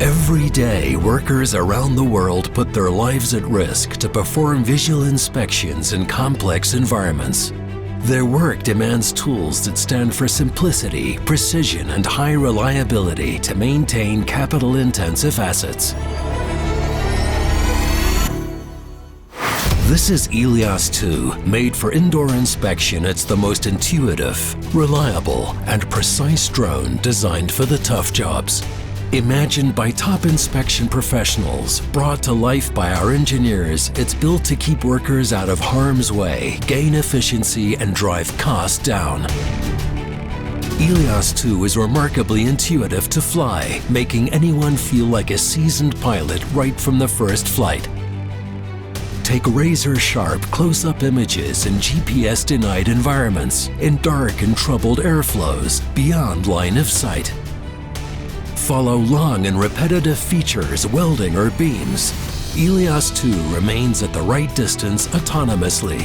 Every day, workers around the world put their lives at risk to perform visual inspections in complex environments. Their work demands tools that stand for simplicity, precision, and high reliability to maintain capital-intensive assets. This is ELIOS 2, made for indoor inspection. It's the most intuitive, reliable, and precise drone designed for the tough jobs. Imagined by top inspection professionals, brought to life by our engineers, it's built to keep workers out of harm's way, gain efficiency, and drive costs down. ELIOS 2 is remarkably intuitive to fly, making anyone feel like a seasoned pilot right from the first flight. Take razor-sharp close-up images in GPS-denied environments, in dark and troubled airflows, beyond line of sight. Follow long and repetitive features, welding or beams. ELIOS 2 remains at the right distance autonomously.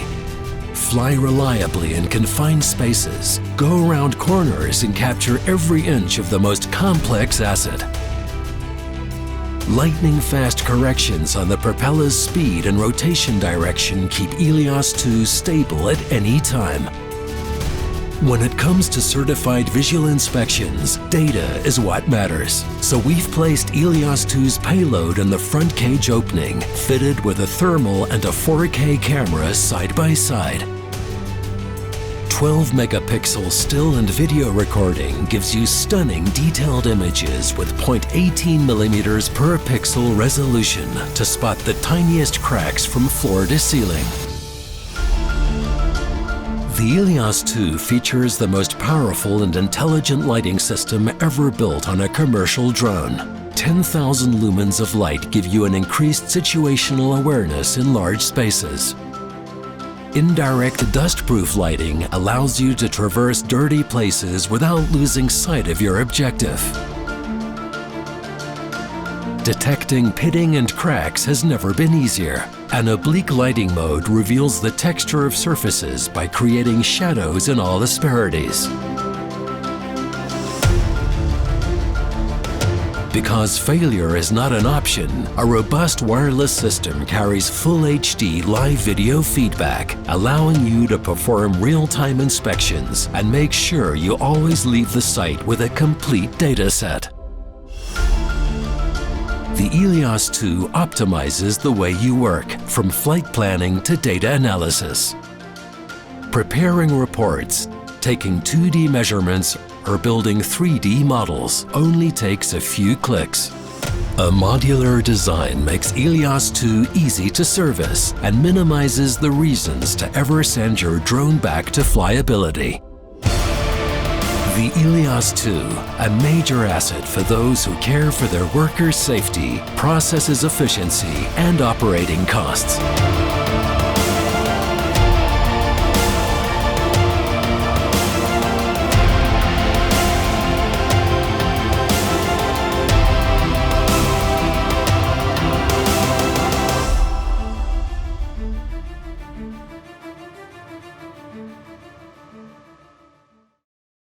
Fly reliably in confined spaces, go around corners and capture every inch of the most complex asset. Lightning-fast corrections on the propeller's speed and rotation direction keep ELIOS 2 stable at any time. When it comes to certified visual inspections, data is what matters. So we've placed ELIOS 2's payload in the front cage opening, fitted with a thermal and a 4K camera side by side. 12-megapixel still and video recording gives you stunning detailed images with 0.18 millimeters per pixel resolution to spot the tiniest cracks from floor to ceiling. The ELIOS 2 features the most powerful and intelligent lighting system ever built on a commercial drone. 10,000 lumens of light give you an increased situational awareness in large spaces. Indirect dust-proof lighting allows you to traverse dirty places without losing sight of your objective. Detecting pitting and cracks has never been easier. An oblique lighting mode reveals the texture of surfaces by creating shadows in all asperities. Because failure is not an option, a robust wireless system carries full HD live video feedback, allowing you to perform real-time inspections and make sure you always leave the site with a complete data set. The ELIOS 2 optimizes the way you work, from flight planning to data analysis. Preparing reports, taking 2D measurements, or building 3D models only takes a few clicks. A modular design makes ELIOS 2 easy to service and minimizes the reasons to ever send your drone back to flyability. The ELIOS 2, a major asset for those who care for their workers' safety, processes efficiency, and operating costs.